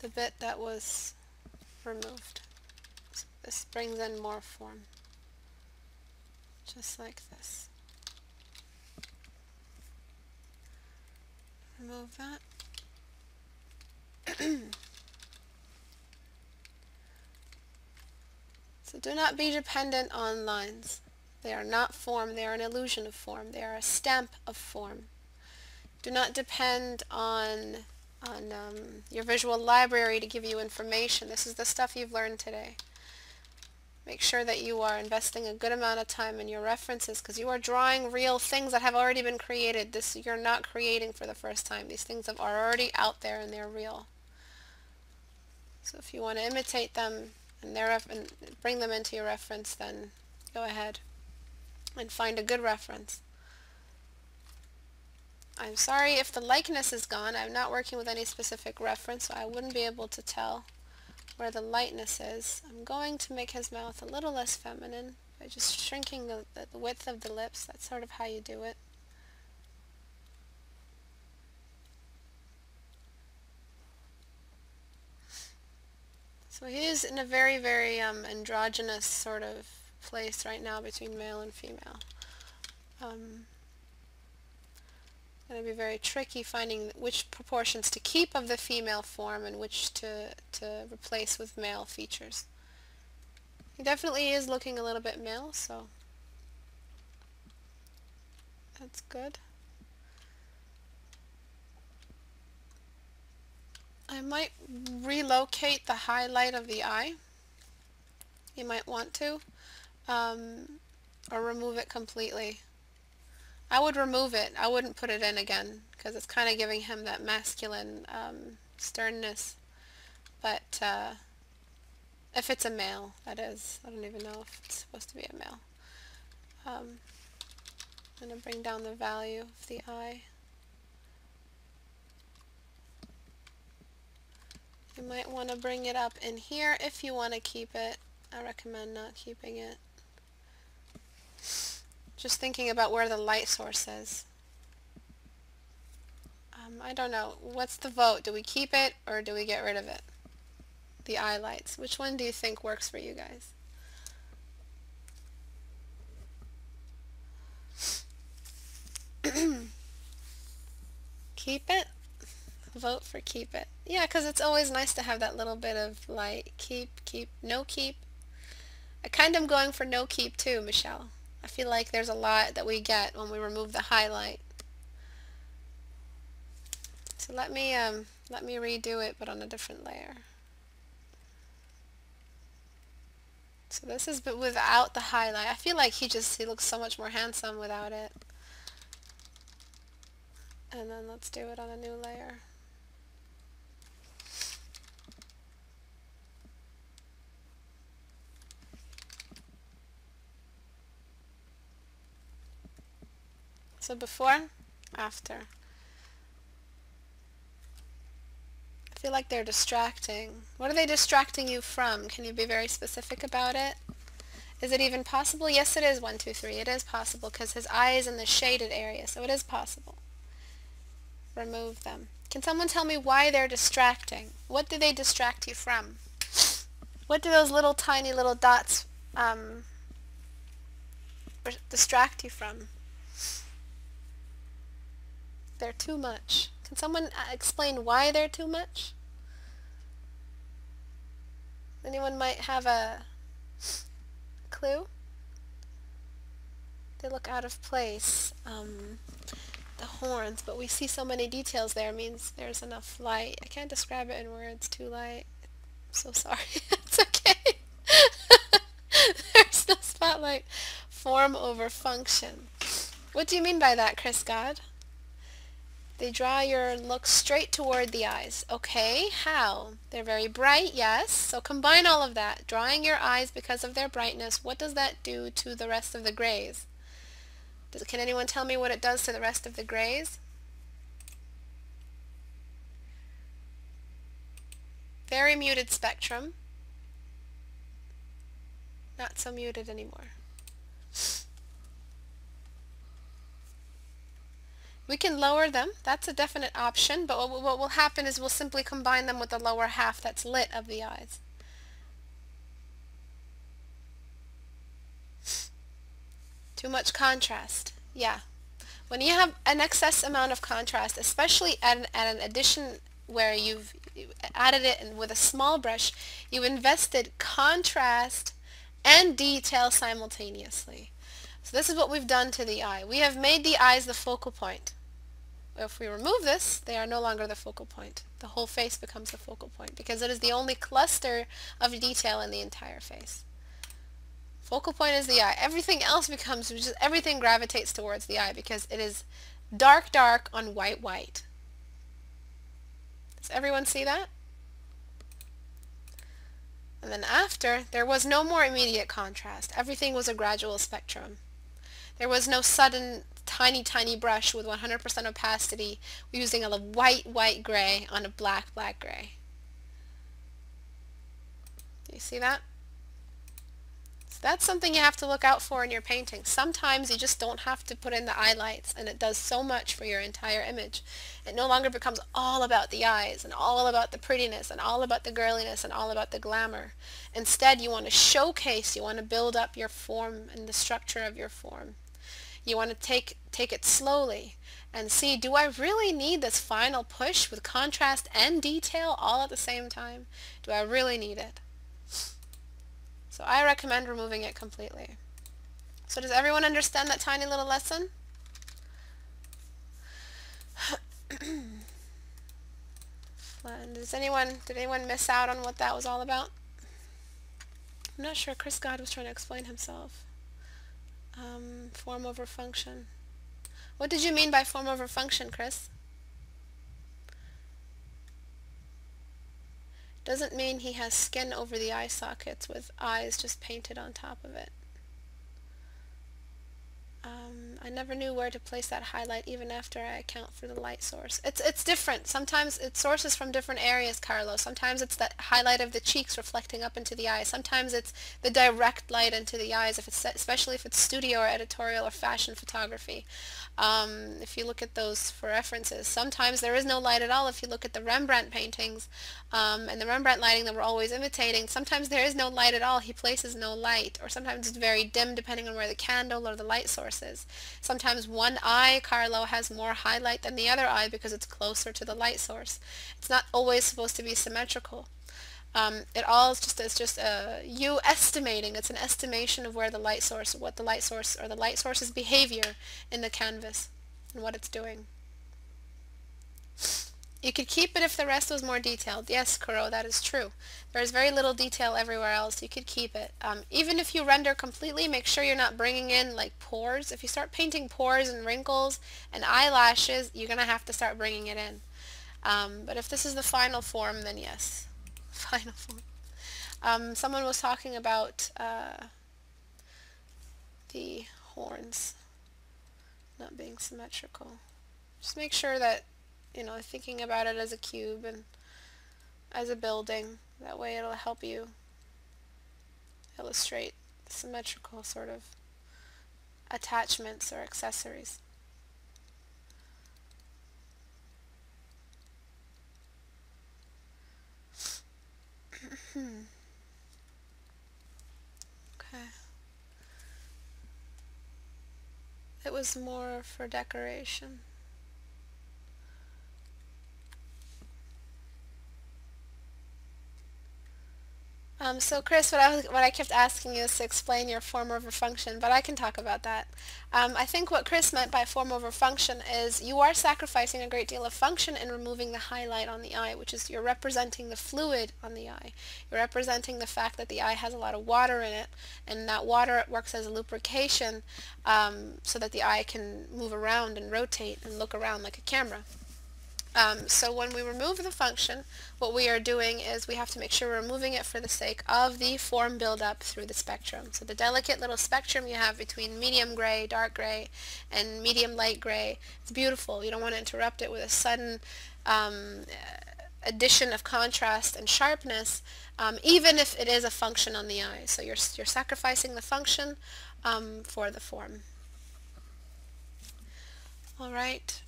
Speaker 1: the bit that was removed. So this brings in more form, just like this. remove that. So do not be dependent on lines. They are not form, they are an illusion of form. They are a stamp of form. Do not depend on your visual library to give you information. This is the stuff you've learned today. Make sure that you are investing a good amount of time in your references, because you are drawing real things that have already been created. This you're not creating for the first time. These things are already out there and they're real. So if you want to imitate them and bring them into your reference, then go ahead and find a good reference. I'm sorry if the likeness is gone. I'm not working with any specific reference, so I wouldn't be able to tell where the lightness is. I'm going to make his mouth a little less feminine by just shrinking the width of the lips. That's sort of how you do it. So he is in a very, very androgynous sort of place right now between male and female. Going to be very tricky finding which proportions to keep of the female form and which to replace with male features. He definitely is looking a little bit male, so that's good. I might relocate the highlight of the eye. You might want to, or remove it completely. I would remove it. I wouldn't put it in again, because it's kind of giving him that masculine sternness. But if it's a male, that is. I don't even know if it's supposed to be a male. I'm going to bring down the value of the eye. You might want to bring it up in here if you want to keep it. I recommend not keeping it. Just thinking about where the light source is. I don't know. What's the vote? Do we keep it or do we get rid of it? The eye lights. Which one do you think works for you guys? Keep it? Vote for keep it. Yeah, because it's always nice to have that little bit of light. Keep, no keep. I kind of am going for no keep too, Michelle. I feel like there's a lot that we get when we remove the highlight. So let me redo it, but on a different layer. So this is without the highlight. I feel like he looks so much more handsome without it. And then let's do it on a new layer. So before, after. I feel like they're distracting. What are they distracting you from? Can you be very specific about it? Is it even possible? Yes, it is. 1, 2, 3. It is possible because his eye is in the shaded area, so it is possible. Remove them. Can someone tell me why they're distracting? What do they distract you from? What do those little tiny little dots distract you from? They're too much. Can someone explain why they're too much? Anyone might have a clue? They look out of place. The horns, but we see so many details there, means there's enough light. I can't describe it in words, too light. I'm so sorry. It's okay. There's no spotlight. Form over function. What do you mean by that, Chris God? They draw your look straight toward the eyes. Okay, how? They're very bright, yes. So combine all of that. Drawing your eyes because of their brightness, what does that do to the rest of the grays? Can anyone tell me what it does to the rest of the grays? Very muted spectrum. Not so muted anymore. We can lower them. That's a definite option, but what will happen is we'll simply combine them with the lower half that's lit of the eyes. Too much contrast. Yeah. When you have an excess amount of contrast, especially at an addition where you've added it with a small brush, you invested contrast and detail simultaneously. So this is what we've done to the eye. We have made the eyes the focal point. If we remove this, they are no longer the focal point. The whole face becomes the focal point because it is the only cluster of detail in the entire face. Focal point is the eye. Everything else becomes, just everything gravitates towards the eye because it is dark, dark on white, white. Does everyone see that? And then after, there was no more immediate contrast. Everything was a gradual spectrum. There was no sudden tiny, tiny brush with 100% opacity using a white, white gray on a black, black gray. Do you see that? So that's something you have to look out for in your painting. Sometimes you just don't have to put in the eye lights, and it does so much for your entire image. It no longer becomes all about the eyes and all about the prettiness and all about the girliness and all about the glamour. Instead, you want to showcase, you want to build up your form and the structure of your form. You want to take it slowly and see, do I really need this final push with contrast and detail all at the same time? Do I really need it? So I recommend removing it completely. So does everyone understand that tiny little lesson? Did anyone miss out on what that was all about? I'm not sure. Chris God was trying to explain himself. Form over function. What did you mean by form over function, Chris? Doesn't mean he has skin over the eye sockets with eyes just painted on top of it. I never knew where to place that highlight even after I account for the light source. It's different. Sometimes it sources from different areas, Carlos. Sometimes it's that highlight of the cheeks reflecting up into the eyes. Sometimes it's the direct light into the eyes, especially if it's studio or editorial or fashion photography. If you look at those for references. Sometimes there is no light at all if you look at the Rembrandt paintings and the Rembrandt lighting that we're always imitating. Sometimes there is no light at all. He places no light. Or sometimes it's very dim depending on where the candle or the light source is. Sometimes one eye, Carlo, has more highlight than the other eye because it's closer to the light source. It's not always supposed to be symmetrical. It all is just you estimating. It's an estimation of where the light source, what the light source or the light source's behavior in the canvas and what it's doing. You could keep it if the rest was more detailed. Yes, Kuro, that is true. There's very little detail everywhere else. You could keep it. Even if you render completely, make sure you're not bringing in like pores. If you start painting pores and wrinkles and eyelashes, you're going to have to start bringing it in. But if this is the final form, then yes. Final form. Someone was talking about the horns not being symmetrical. Just make sure that, you know, thinking about it as a cube and as a building. That way it'll help you illustrate symmetrical sort of attachments or accessories. Okay. It was more for decoration. So Chris, what I kept asking you is to explain your form over function, but I can talk about that. I think what Chris meant by form over function is you are sacrificing a great deal of function in removing the highlight on the eye, which is you're representing the fluid on the eye. You're representing the fact that the eye has a lot of water in it, and that water works as a lubrication so that the eye can move around and rotate and look around like a camera. So when we remove the function, what we are doing is we have to make sure we're removing it for the sake of the form buildup through the spectrum. So the delicate little spectrum you have between medium gray, dark gray, and medium light gray, it's beautiful. You don't want to interrupt it with a sudden addition of contrast and sharpness, even if it is a function on the eye. So you're sacrificing the function for the form. All right.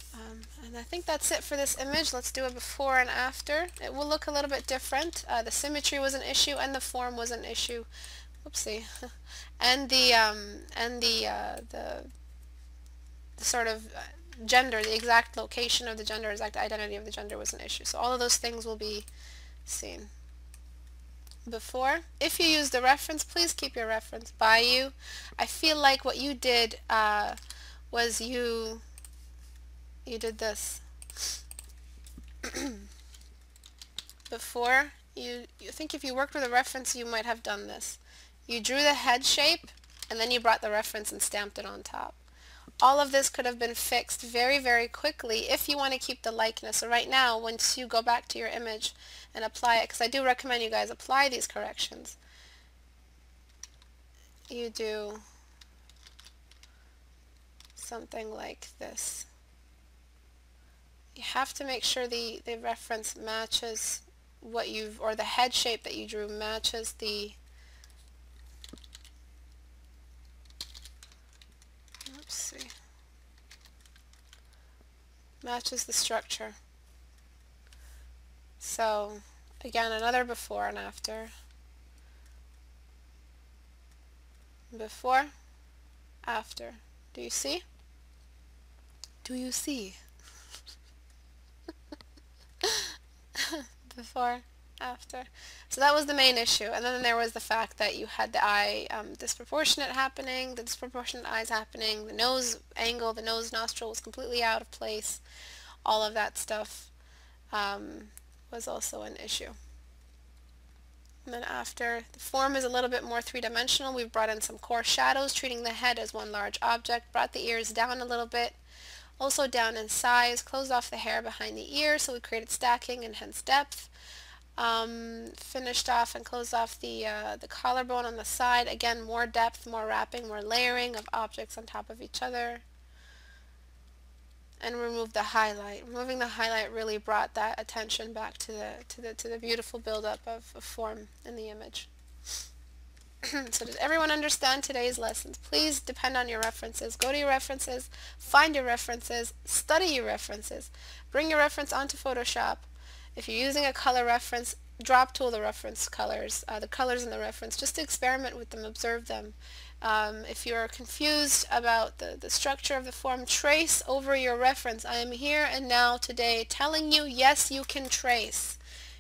Speaker 1: And I think that's it for this image. Let's do a before and after. It will look a little bit different. The symmetry was an issue and the form was an issue. Oopsie. And the sort of gender, the exact location of the gender, exact identity of the gender was an issue. So all of those things will be seen. Before, if you use the reference, please keep your reference by you. I feel like what you did was you did this. Before, you think if you worked with a reference, you might have done this. You drew the head shape, and then you brought the reference and stamped it on top. All of this could have been fixed very, very quickly if you want to keep the likeness. So right now, once you go back to your image and apply it, because I do recommend you guys apply these corrections, you do something like this. You have to make sure the reference matches what you've, or the head shape that you drew matches the, let's see, matches the structure. So again, another before and after. Before, after. Do you see? Do you see? Before, after. So that was the main issue. And then there was the fact that you had the eye disproportionate happening, the disproportionate eyes happening, the nose angle, the nose nostril was completely out of place. All of that stuff was also an issue. And then after, the form is a little bit more three-dimensional. We've brought in some core shadows, treating the head as one large object, brought the ears down a little bit, also down in size, closed off the hair behind the ear, so we created stacking and hence depth. Finished off and closed off the collarbone on the side. Again, more depth, more wrapping, more layering of objects on top of each other. And remove the highlight. Removing the highlight really brought that attention back to the beautiful buildup of form in the image. So does everyone understand today's lessons? Please depend on your references. Go to your references, find your references, study your references. Bring your reference onto Photoshop. If you're using a color reference, drop tool the reference colors, the colors in the reference. Just experiment with them, observe them. If you're confused about the structure of the form, trace over your reference. I am here and now today telling you, yes, you can trace.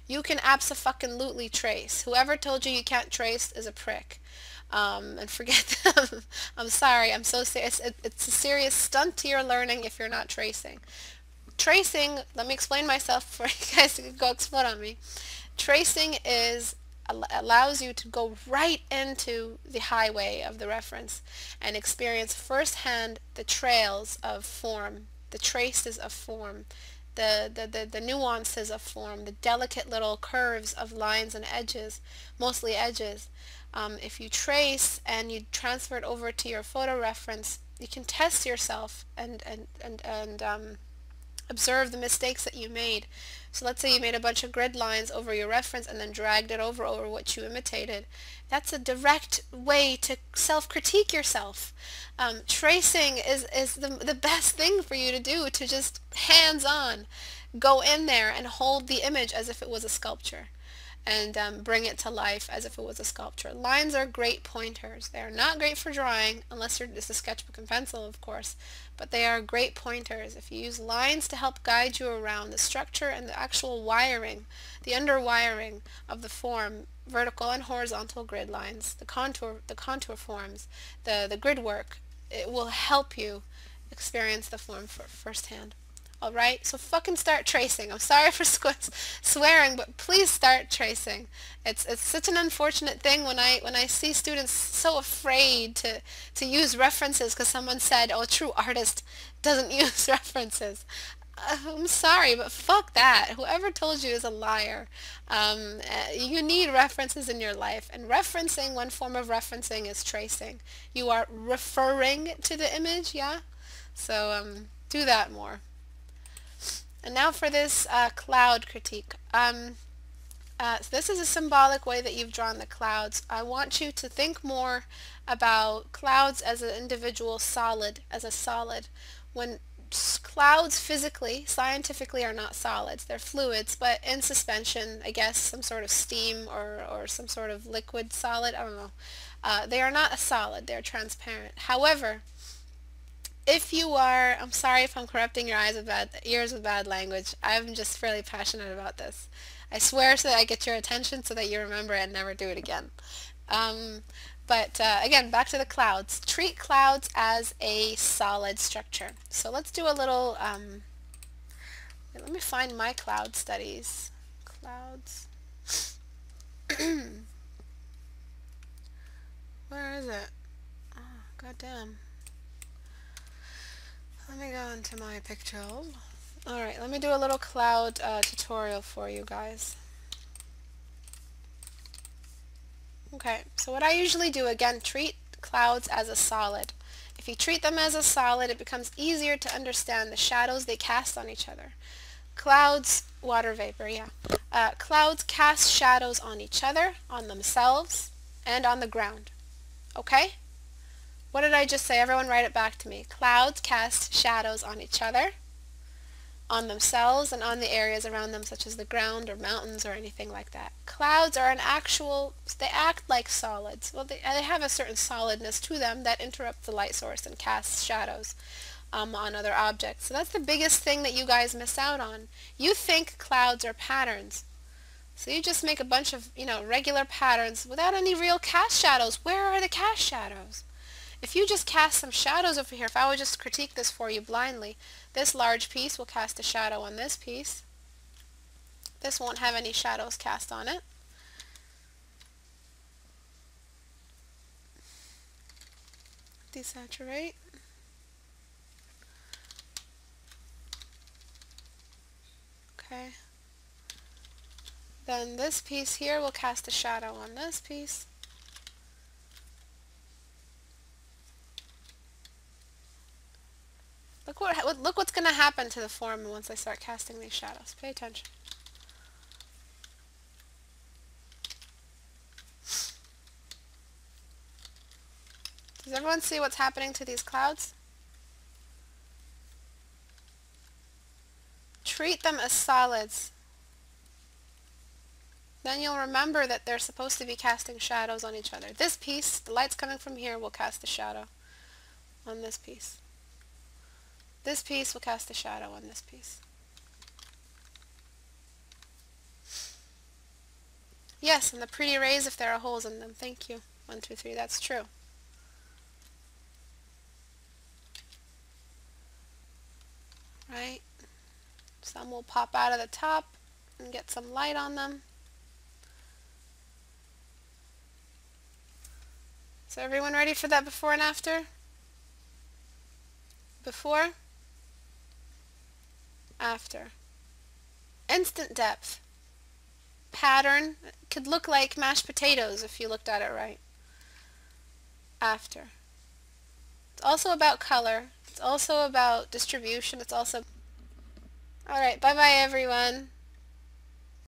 Speaker 1: You can abso-fucking-lutely trace. Whoever told you you can't trace is a prick. And forget them. I'm sorry, I'm so serious. It's a serious stunt to your learning if you're not tracing. Tracing, let me explain myself before you guys go explode on me. Tracing allows you to go right into the highway of the reference and experience firsthand the trails of form, the traces of form, the nuances of form, the delicate little curves of lines and edges, mostly edges. If you trace and you transfer it over to your photo reference, you can test yourself and observe the mistakes that you made. So let's say you made a bunch of grid lines over your reference and then dragged it over what you imitated. That's a direct way to self-critique yourself. Tracing is the best thing for you to do, to just hands-on go in there and hold the image as if it was a sculpture and bring it to life as if it was a sculpture. Lines are great pointers. They are not great for drawing, unless it's a sketchbook and pencil, of course, but they are great pointers. If you use lines to help guide you around the structure and the actual wiring, the underwiring of the form, vertical and horizontal grid lines, the contour forms, the grid work, it will help you experience the form firsthand. Alright, so fucking start tracing. I'm sorry for swearing, but please start tracing. It's such an unfortunate thing when I see students so afraid to use references because someone said, oh, a true artist doesn't use references. I'm sorry, but fuck that. Whoever told you is a liar. You need references in your life, and referencing, one form of referencing is tracing. You are referring to the image, yeah? So do that more. And now for this cloud critique. So this is a symbolic way that you've drawn the clouds. I want you to think more about clouds as an individual solid, as a solid. When clouds physically, scientifically, are not solids. They're fluids, but in suspension, I guess, some sort of steam or some sort of liquid solid, I don't know. They are not a solid. They're transparent. However, If you are, I'm sorry if I'm corrupting your ears with bad language. I'm just fairly passionate about this. I swear so that I get your attention so that you remember it and never do it again. Um, but again, back to the clouds. Treat clouds as a solid structure. So let's do a little, let me find my cloud studies. Clouds. Where is it? Oh, goddamn. Let me go into my picture. Alright, let me do a little cloud tutorial for you guys. Okay, so what I usually do, again, treat clouds as a solid. If you treat them as a solid, it becomes easier to understand the shadows they cast on each other. Clouds, water vapor, yeah. Clouds cast shadows on each other, on themselves, and on the ground. Okay? What did I just say? Everyone write it back to me. Clouds cast shadows on each other, on themselves, and on the areas around them, such as the ground or mountains or anything like that. Clouds are they act like solids. Well, they have a certain solidness to them that interrupt the light source and casts shadows on other objects. So that's the biggest thing that you guys miss out on. You think clouds are patterns. So you just make a bunch of, regular patterns without any real cast shadows. Where are the cast shadows? If you just cast some shadows over here, if I would just critique this for you blindly, this large piece will cast a shadow on this piece. This won't have any shadows cast on it. Desaturate. Okay. Then this piece here will cast a shadow on this piece. Look what's going to happen to the form once I start casting these shadows. Pay attention. Does everyone see what's happening to these clouds? Treat them as solids. Then you'll remember that they're supposed to be casting shadows on each other. This piece, the light's coming from here, will cast a shadow on this piece. This piece will cast a shadow on this piece. Yes, and the pretty rays if there are holes in them. Thank you. 1, 2, 3, that's true. Right? Some will pop out of the top and get some light on them. So everyone ready for that before and after? Before, after. Instant depth. Pattern. It could look like mashed potatoes if you looked at it right. After. It's also about color. It's also about distribution. It's also... Alright, bye-bye everyone.